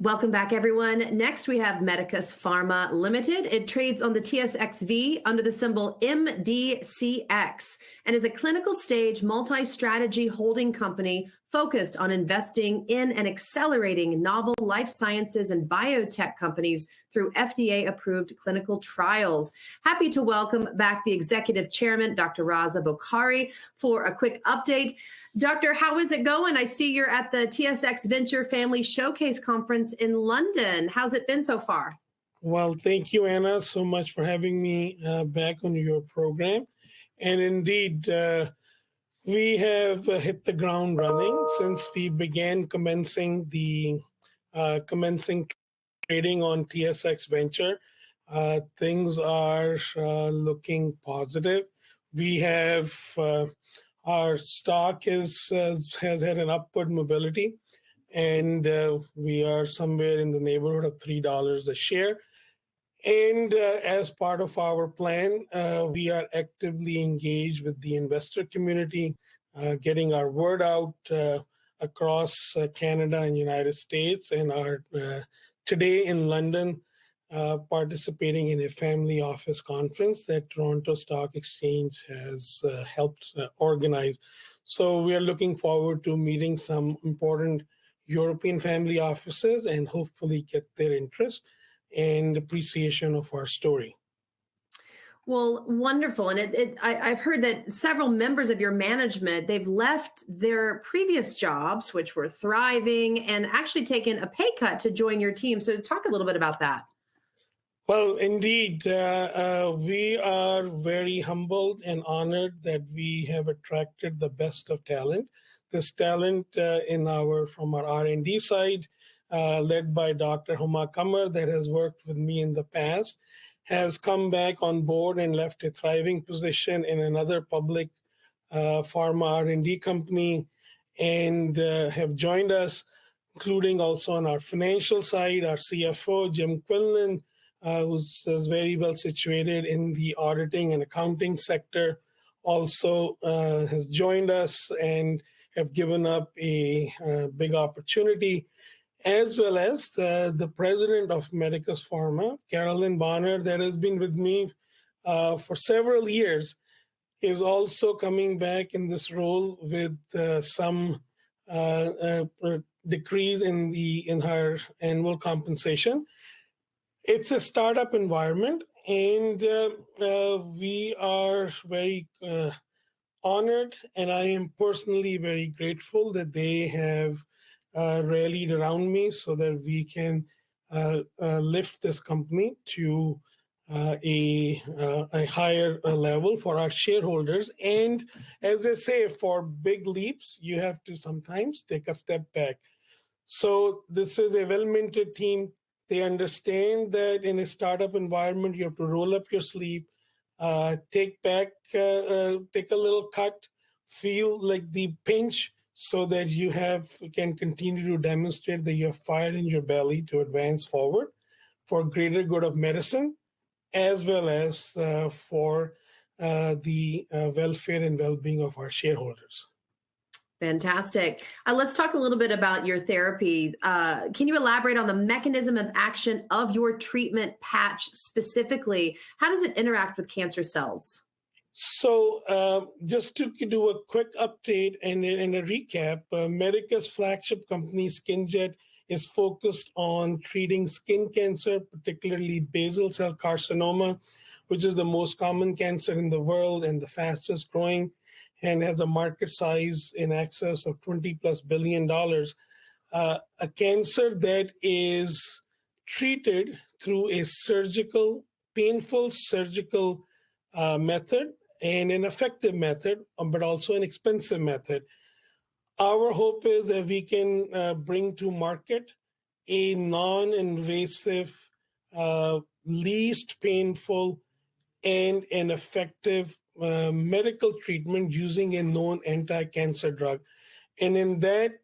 Welcome back, everyone. Next, we have Medicus Pharma Ltd. It trades on the TSXV under the symbol MDCX and is a clinical stage multi-strategy holding company focused on investing in and accelerating novel life sciences and biotech companies through FDA-approved clinical trials. Happy to welcome back the Executive Chairman, Dr. Raza Bokhari, for a quick update. Doctor, how is it going? I see you're at the TSX Venture Family Showcase Conference in London. How's it been so far? Well, thank you, Anna, so much for having me back on your program. And indeed, we have hit the ground running since we began commencing trading on TSX Venture. Things are looking positive. We have our stock has had an upward mobility, and we are somewhere in the neighborhood of $3 a share. And as part of our plan, we are actively engaged with the investor community, getting our word out across Canada and United States, and are today in London participating in a family office conference that Toronto Stock Exchange has helped organize. So we are looking forward to meeting some important European family offices and hopefully get their interest and appreciation of our story. Well, wonderful. And I've heard that several members of your management, they've left their previous jobs, which were thriving, and actually taken a pay cut to join your team. So talk a little bit about that. Well, indeed, we are very humbled and honored that we have attracted the best of talent. This talent from our R&D side, led by Dr. Huma Kamar, that has worked with me in the past, has come back on board and left a thriving position in another public pharma R&D company, and have joined us, including also on our financial side, our CFO, Jim Quinlan, who's very well situated in the auditing and accounting sector, also has joined us and have given up a big opportunity, as well as the president of Medicus Pharma, Carolyn, that has been with me for several years, is also coming back in this role with some decrease in her annual compensation. It's a startup environment, and we are very honored, and I am personally very grateful that they have rallied around me so that we can lift this company to a higher level for our shareholders. And as they say, for big leaps, you have to sometimes take a step back. So this is a well-mentored team. They understand that in a startup environment, you have to roll up your sleeve, take a little cut, feel like the pinch, so that you can continue to demonstrate that you have fire in your belly to advance forward for greater good of medicine, as well as for the welfare and well-being of our shareholders. Fantastic. Let's talk a little bit about your therapy. Can you elaborate on the mechanism of action of your treatment patch specifically? How does it interact with cancer cells? So just to do a quick update and a recap, Medicus flagship company SkinJet is focused on treating skin cancer, particularly basal cell carcinoma, which is the most common cancer in the world and the fastest growing, and has a market size in excess of $20+ billion. A cancer that is treated through a painful surgical method, and an effective method, but also an expensive method. Our hope is that we can bring to market a non-invasive, least painful, and an effective medical treatment using a known anti-cancer drug. And in that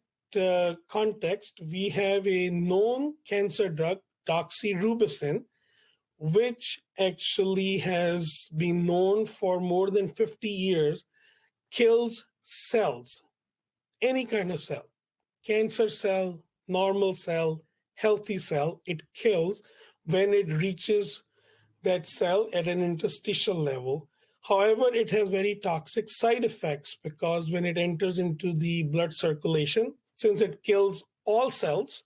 context, we have a known cancer drug, doxorubicin, which actually has been known for more than 50 years, kills cells, any kind of cell, cancer cell, normal cell, healthy cell, it kills when it reaches that cell at an interstitial level. However, it has very toxic side effects because when it enters into the blood circulation, since it kills all cells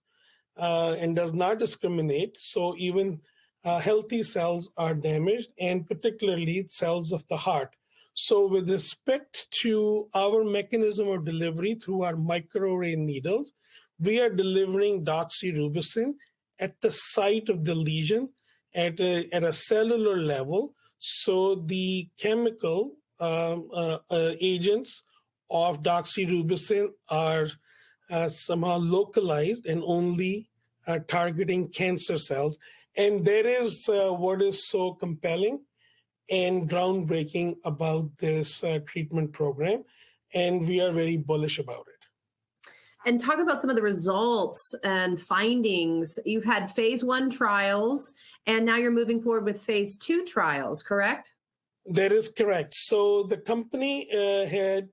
and does not discriminate, so even healthy cells are damaged, and particularly cells of the heart. So, with respect to our mechanism of delivery through our microarray needles, we are delivering doxorubicin at the site of the lesion at a cellular level. So the chemical agents of doxorubicin are somehow localized and only targeting cancer cells. And that is what is so compelling and groundbreaking about this treatment program. And we are very bullish about it. And talk about some of the results and findings. You've had phase 1 trials, and now you're moving forward with phase 2 trials, correct? That is correct. So the company had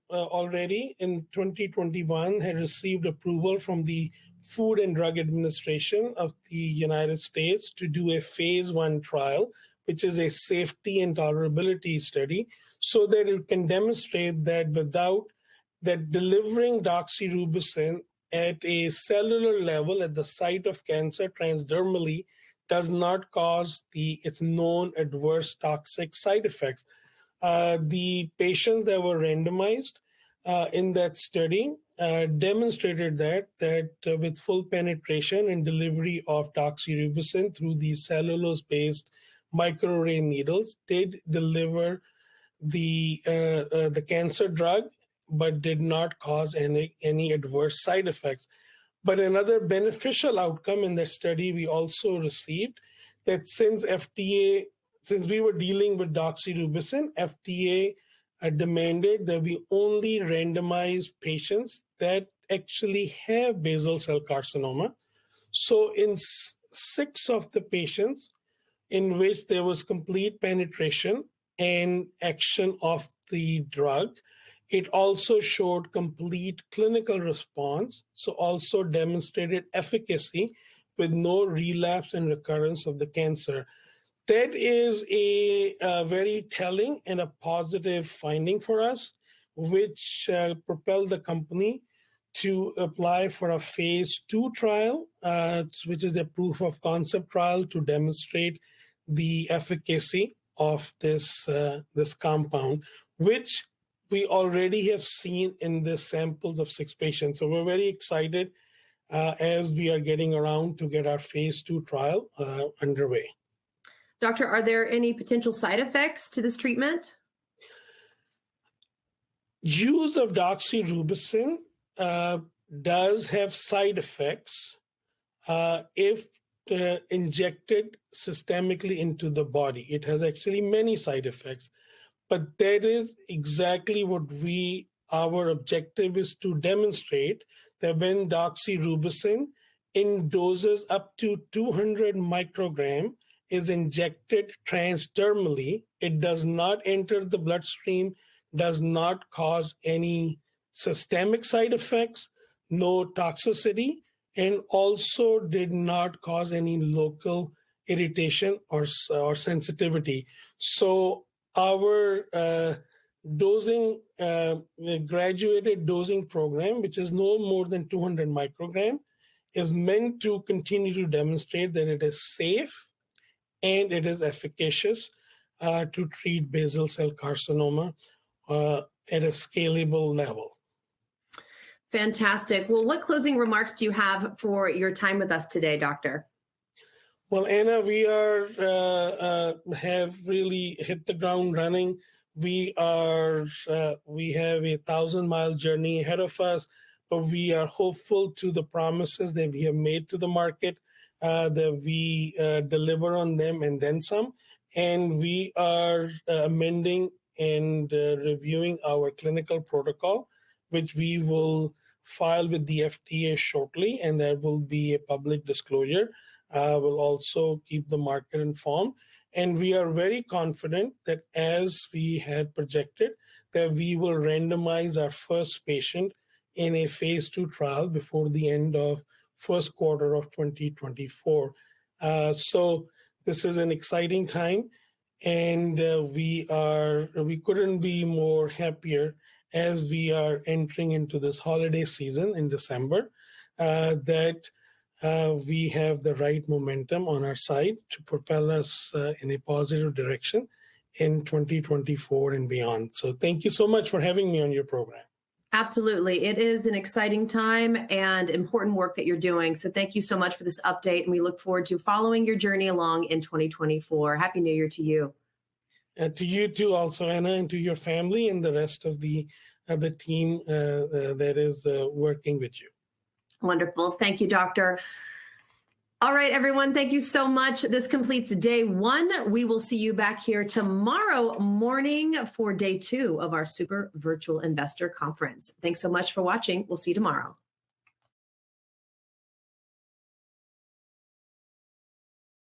already in 2021 had received approval from the Food and Drug Administration of the United States to do a phase 1 trial, which is a safety and tolerability study, so that it can demonstrate that delivering doxorubicin at a cellular level at the site of cancer transdermally does not cause its known adverse toxic side effects. The patients that were randomized in that study demonstrated that with full penetration and delivery of doxorubicin through the cellulose-based microarray needles did deliver the cancer drug, but did not cause any adverse side effects. But another beneficial outcome in the study we also received, that since we were dealing with doxorubicin, FDA demanded that we only randomize patients that actually have basal cell carcinoma. So in 6 of the patients in which there was complete penetration and action of the drug, it also showed complete clinical response, so also demonstrated efficacy with no relapse and recurrence of the cancer. That is a very telling and a positive finding for us, which propelled the company to apply for a phase 2 trial, which is a proof of concept trial to demonstrate the efficacy of this compound, which we already have seen in the samples of 6 patients. So we're very excited as we are getting around to get our phase 2 trial underway. Doctor, are there any potential side effects to this treatment? Use of doxorubicin does have side effects if injected systemically into the body. It has actually many side effects. But that is exactly what our objective is to demonstrate, that when doxorubicin in doses up to 200 microgram is injected transdermally, it does not enter the bloodstream, does not cause any systemic side effects, no toxicity, and also did not cause any local irritation or sensitivity. So our graduated dosing program, which is no more than 200 microgram, is meant to continue to demonstrate that it is safe and it is efficacious to treat basal cell carcinoma at a scalable level. Fantastic. Well, what closing remarks do you have for your time with us today, Doctor? Well, Anna, we have really hit the ground running. We have a 1,000-mile journey ahead of us, but we are hopeful to the promises that we have made to the market, that we deliver on them and then some. And we are amending and reviewing our clinical protocol, which we will file with the FDA shortly, and there will be a public disclosure. Will also keep the market informed. And we are very confident that as we had projected, that we will randomize our first patient in a phase 2 trial before the end of first quarter of 2024. So this is an exciting time, and we couldn't be more happier as we are entering into this holiday season in December, that we have the right momentum on our side to propel us in a positive direction in 2024 and beyond. So thank you so much for having me on your program. Absolutely. It is an exciting time and important work that you're doing. So thank you so much for this update. And we look forward to following your journey along in 2024. Happy New Year to you. And to you too, also, Anna, and to your family and the rest of the team that is working with you. Wonderful. Thank you, Doctor. All right, everyone. Thank you so much. This completes day one. We will see you back here tomorrow morning for day 2 of our Super Virtual Investor Conference. Thanks so much for watching. We'll see you tomorrow.